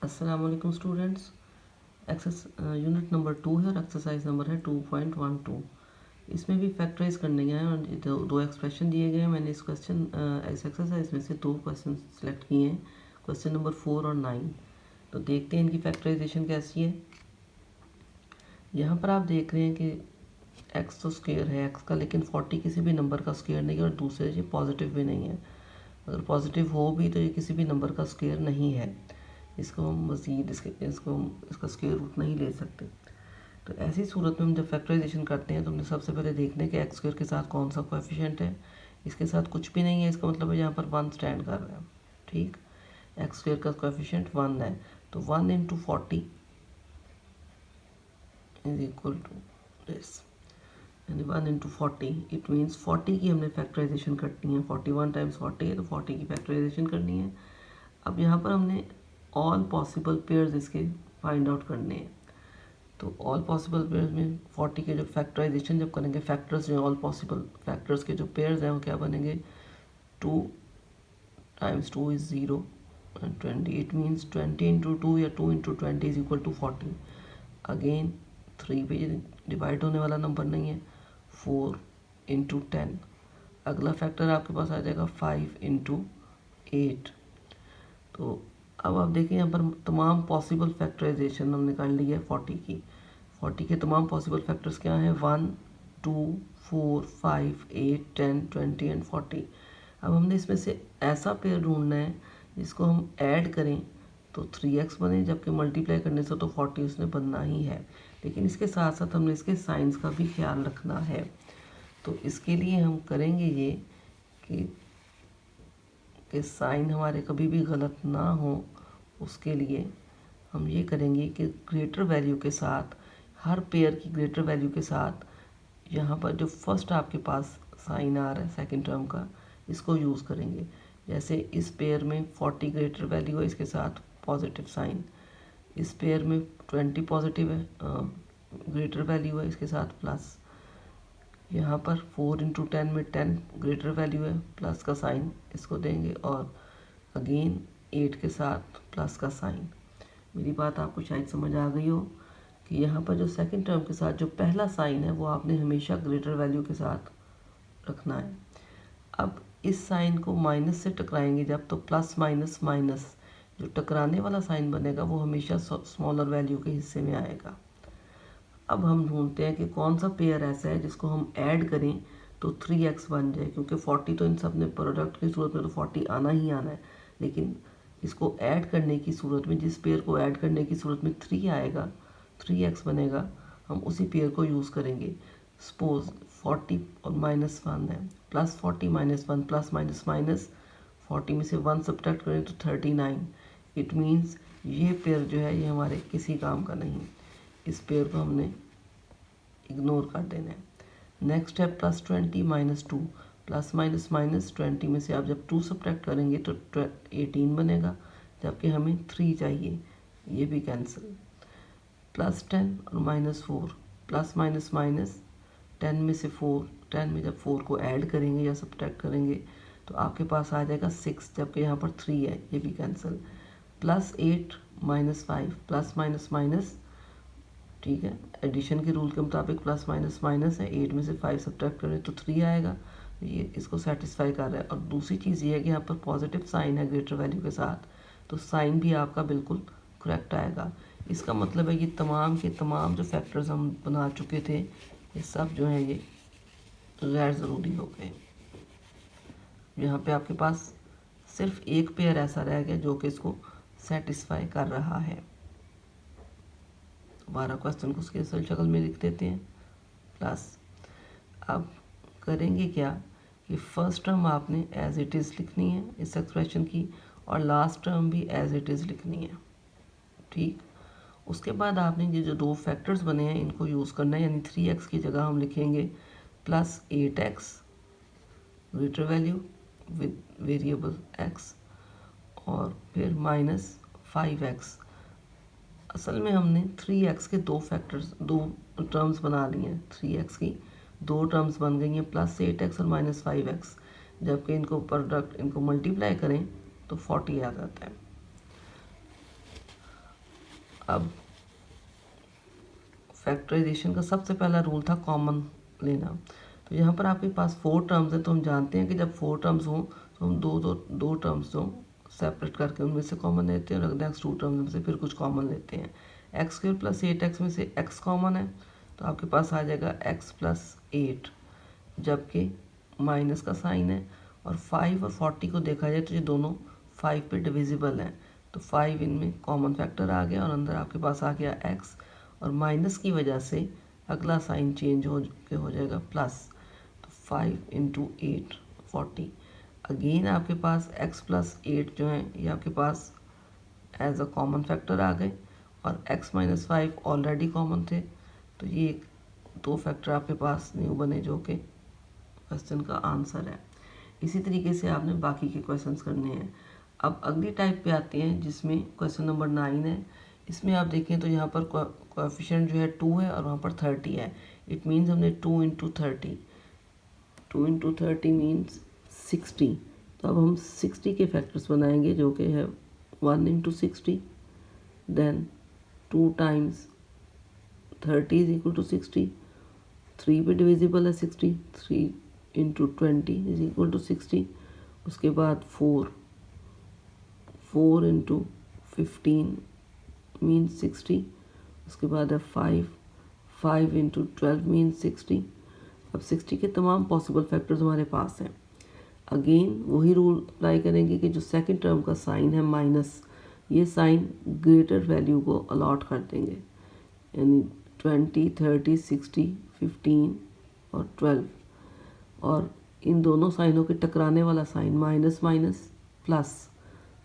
अस्सलाम वालेकुम students. Unit number 2 है और एक्सरसाइज नंबर है 2.12। इसमें भी फैक्टराइज करने हैं और दो एक्सप्रेशन दिए गए हैं। मैंने इस एक्सरसाइज में से दो क्वेश्चन सेलेक्ट किए हैं, क्वेश्चन नंबर 4 और 9। तो देखते हैं इनकी फैक्टराइजेशन कैसी है। यहाँ पर आप देख रहे हैं कि एक्स तो स्क्वायर है एक्स का, लेकिन 40 किसी भी नंबर का स्क्वायर नहीं है और दूसरे ये पॉजिटिव भी नहीं है। अगर पॉजिटिव हो भी तो ये किसी भी नंबर का स्क्वायर नहीं है। इसको हम मज़ीद इसका स्क्वायर रूट नहीं ले सकते। तो ऐसी सूरत में हम जब फैक्टराइजेशन करते हैं तो हमने सबसे पहले देखना है कि एक्स स्क्वायर के साथ कौन सा कोएफिशिएंट है। इसके साथ कुछ भी नहीं है, इसका मतलब है यहाँ पर 1 स्टैंड कर रहा है। ठीक, एक्स स्क्वायर का कोएफिशिएंट 1 है, तो 1 into 40 is equal to this, यानी 1 इंटू 40। इट मीन्स 40 की हमने फैक्टराइजेशन करनी है। 41 टाइम्स 40 है, तो 40 की फैक्टराइजेशन करनी है। अब यहाँ पर हमने ऑल पॉसिबल पेयर्स इसके फाइंड आउट करने हैं। तो ऑल पॉसिबल पेयर्स में 40 के जो फैक्टराइजेशन जब करेंगे, फैक्टर्स जो ऑल पॉसिबल फैक्टर्स के जो पेयर्स हैं वो क्या बनेंगे, 2 times 2 is 0 and 20। It means 20 into 2 या 2 into 20 is equal to 40। Again 3 पे डिवाइड होने वाला नंबर नहीं है, 4 इंटू 10। अगला फैक्टर आपके पास आ जाएगा 5 इंटू 8। तो अब आप देखें यहाँ पर तमाम पॉसिबल फैक्टराइजेशन हमने कर ली है 40 की। 40 के तमाम पॉसिबल फैक्टर्स क्या हैं, 1 2 4 5 8 10 20 एंड 40। अब हमने इसमें से ऐसा पेयर ढूंढना है जिसको हम ऐड करें तो 3x बने, जबकि मल्टीप्लाई करने से तो 40 उसने बनना ही है। लेकिन इसके साथ साथ हमने इसके साइंस का भी ख्याल रखना है। तो इसके लिए हम करेंगे ये कि साइन हमारे कभी भी गलत ना हो। उसके लिए हम ये करेंगे कि ग्रेटर वैल्यू के साथ, हर पेयर की ग्रेटर वैल्यू के साथ, यहाँ पर जो फर्स्ट आपके पास साइन आ रहा है सेकंड टर्म का, इसको यूज़ करेंगे। जैसे इस पेयर में 40 ग्रेटर वैल्यू है, इसके साथ पॉजिटिव साइन। इस पेयर में 20 पॉजिटिव है, ग्रेटर वैल्यू है, इसके साथ प्लस। यहाँ पर 4 इंटू 10 में 10 ग्रेटर वैल्यू है, प्लस का साइन इसको देंगे, और अगेन 8 के साथ प्लस का साइन। मेरी बात आपको शायद समझ आ गई हो कि यहाँ पर जो सेकंड टर्म के साथ जो पहला साइन है वो आपने हमेशा ग्रेटर वैल्यू के साथ रखना है। अब इस साइन को माइनस से टकराएंगे जब, तो प्लस माइनस माइनस, जो टकराने वाला साइन बनेगा वो हमेशा स्मॉलर वैल्यू के हिस्से में आएगा। अब हम ढूंढते हैं कि कौन सा पेयर ऐसा है जिसको हम ऐड करें तो 3x बन जाए, क्योंकि 40 तो इन सब ने प्रोडक्ट की सूरत में तो 40 आना ही आना है। लेकिन इसको ऐड करने की सूरत में, जिस पेयर को ऐड करने की सूरत में 3 आएगा, 3x बनेगा, हम उसी पेयर को यूज़ करेंगे। सपोज 40 और -1 है, प्लस 40 -1 प्लस माइनस माइनस, 40 में से 1 सब्ट्रैक्ट करें तो 39। इट मीन्स ये पेयर जो है ये हमारे किसी काम का नहीं, इस पेयर को हमने इग्नोर कर देना है। नेक्स्ट है प्लस 20 -2, प्लस माइनस माइनस, 20 में से आप जब 2 सब्ट्रैक्ट करेंगे तो 18 बनेगा, जबकि हमें 3 चाहिए, ये भी कैंसिल। प्लस 10 और -4, प्लस माइनस माइनस, 10 में से 4, 10 में जब 4 को ऐड करेंगे या सब्ट्रैक्ट करेंगे तो आपके पास आ जाएगा 6, जबकि यहाँ पर 3 है, ये भी cancel. Plus 8 -5, plus minus minus, ठीक है, एडिशन के रूल के मुताबिक प्लस माइनस माइनस है, 8 में से 5 सब्ट्रैक्ट करें तो 3 आएगा, ये इसको सेटिस्फाई कर रहा है। और दूसरी चीज़ ये है कि यहाँ पर पॉजिटिव साइन है ग्रेटर वैल्यू के साथ, तो साइन भी आपका बिल्कुल करेक्ट आएगा। इसका मतलब है ये तमाम के तमाम जो फैक्टर्स हम बना चुके थे ये सब जो है ये गैर ज़रूरी हो गए। यहाँ पे आपके पास सिर्फ एक पेयर ऐसा रह गया जो कि इसको सेटिस्फाई कर रहा है। दोबारा क्वेश्चन को उसके असल शक्ल में लिख देते हैं। प्लस अब करेंगे क्या कि फर्स्ट टर्म आपने एज इट इज़ लिखनी है इस एक्सप्रेशन की, और लास्ट टर्म भी एज इट इज़ लिखनी है। ठीक, उसके बाद आपने ये जो दो फैक्टर्स बने हैं इनको यूज़ करना है, यानी 3x की जगह हम लिखेंगे plus 8x greater value with variable x, और फिर माइनस 5x। असल में हमने 3x के दो टर्म्स बना ली हैं, 3x की दो टर्म्स बन गई हैं, प्लस 8x और माइनस 5x, जबकि इनको मल्टीप्लाई करें तो 40 आ जाता है। अब फैक्टराइजेशन का सबसे पहला रूल था कॉमन लेना। तो यहाँ पर आपके पास 4 टर्म्स हैं, तो हम जानते हैं कि जब 4 टर्म्स हों तो हम दो टर्म्स जो सेपरेट करके उनमें से कॉमन लेते हैं और रख नेक्स्ट 2 टर्म्स में से फिर कुछ कॉमन लेते हैं। x² + 8x में से x कॉमन है तो आपके पास आ जाएगा x + 8, जबकि माइनस का साइन है। और 5 और 40 को देखा जाए तो ये दोनों 5 पे डिविजिबल हैं, तो 5 इनमें कॉमन फैक्टर आ गया और अंदर आपके पास आ गया x, और माइनस की वजह से अगला साइन चेंज हो जाएगा प्लस। तो 5 × 8 40। अगेन आपके पास x + 8 जो है ये आपके पास एज अ कॉमन फैक्टर आ गए, और x - 5 ऑलरेडी कॉमन थे, तो ये 2 फैक्टर आपके पास न्यू बने जो कि क्वेश्चन का आंसर है। इसी तरीके से आपने बाकी के क्वेश्चंस करने हैं। अब अगली टाइप पे आते हैं जिसमें क्वेश्चन नंबर 9 है। इसमें आप देखें तो यहाँ पर कोएफिशिएंट जो है 2 है और वहाँ पर 30 है। इट मीन्स हमने 2 × 30, 2 × 30 मीन्स 60। तो अब हम 60 के फैक्टर्स बनाएंगे जो कि है 1 × 60, देन 2 × 30 = 60, 3 पे डिविजिबल है 60, 3 × 20 = 60। उसके बाद 4 × 15 मीन्स 60। उसके बाद है 5 × 12 मीन्स 60। अब 60 के तमाम पॉसिबल फैक्टर्स हमारे पास हैं। अगेन वही रूल अप्लाई करेंगे कि जो सेकंड टर्म का साइन है माइनस, ये साइन ग्रेटर वैल्यू को अलॉट कर देंगे, यानी 20, 30, 60, 15 और 12। और इन दोनों साइनों के टकराने वाला साइन माइनस माइनस प्लस,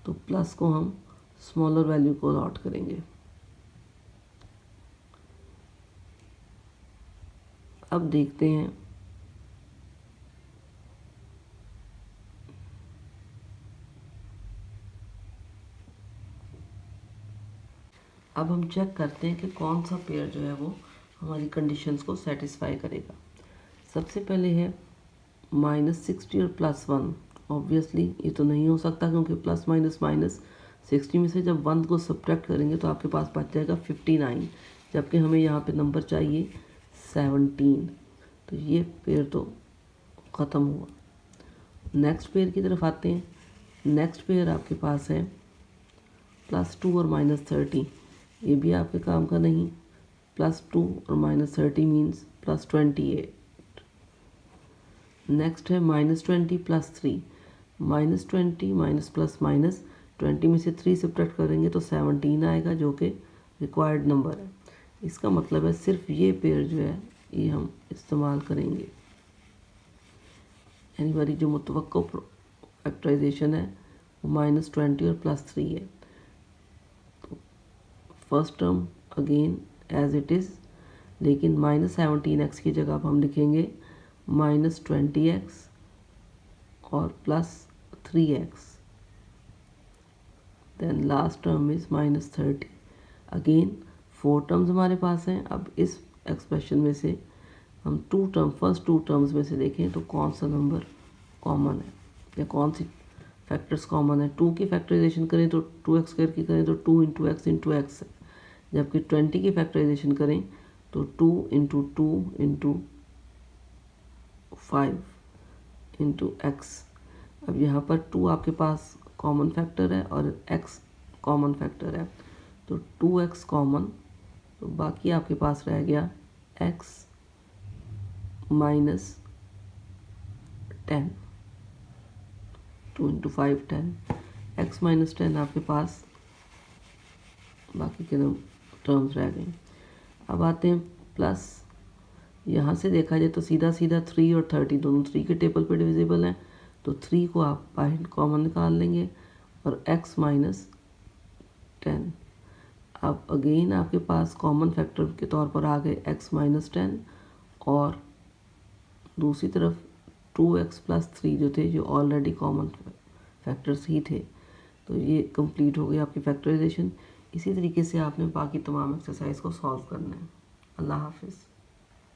तो प्लस को हम स्मॉलर वैल्यू को अलॉट करेंगे। अब देखते हैं अब हम चेक करते हैं कि कौन सा पेयर जो है वो हमारी कंडीशंस को सेटिस्फाई करेगा। सबसे पहले है -60 और +1। ऑब्वियसली ये तो नहीं हो सकता क्योंकि प्लस माइनस माइनस 60 में से जब 1 को सब्ट्रैक्ट करेंगे तो आपके पास बच जाएगा 59, जबकि हमें यहाँ पे नंबर चाहिए 17। तो ये पेयर तो ख़त्म हुआ। नेक्स्ट पेयर की तरफ आते हैं। नेक्स्ट पेयर आपके पास है +2 और -30। ये भी आपके काम का नहीं। +2 और -30 मीन्स +28। नेक्स्ट है -20 + 3। -20 माइनस प्लस माइनस 20 में से 3 सब्ट्रैक्ट करेंगे तो 17 आएगा जो कि रिक्वायर्ड नंबर है। इसका मतलब है सिर्फ ये पेयर जो है ये हम इस्तेमाल करेंगे, यानी हमारी जो मुतवक्को फैक्टराइजेशन है वो -20 और +3 है। तो first term again as it is, लेकिन -17x की जगह अब हम लिखेंगे -20x और +3x। Then last term is -30। Again 4 terms हमारे पास हैं। अब इस एक्सप्रेशन में से हम फर्स्ट 2 टर्म्स में से देखें तो कौन सा नंबर कॉमन है या कौन सी फैक्टर्स कॉमन है। 2 की फैक्टराइजेशन करें तो 2x² की करें तो 2 × x × x है, जबकि 20 की फैक्टराइजेशन करें तो 2 × 2 × 5 × x। अब यहाँ पर 2 आपके पास कॉमन फैक्टर है और x कॉमन फैक्टर है, तो 2x कॉमन, तो बाकी आपके पास रह गया x -10। 2 × 5 10, x - 10 आपके पास बाकी के टर्म्स रह गए। अब आते हैं प्लस। यहाँ से देखा जाए तो सीधा 3 और 30 दोनों 3 के टेबल पे डिविजिबल हैं, तो 3 को आप बाहर कॉमन निकाल लेंगे और x - 10। अब अगेन आपके पास कॉमन फैक्टर के तौर पर आ गए x - 10 और दूसरी तरफ 2x + 3 जो थे जो ऑलरेडी कॉमन फैक्टर्स ही थे। तो ये कंप्लीट हो गई आपकी फैक्टराइजेशन। इसी तरीके से आपने बाकी तमाम एक्सरसाइज को सॉल्व करना है। अल्लाह हाफिज़।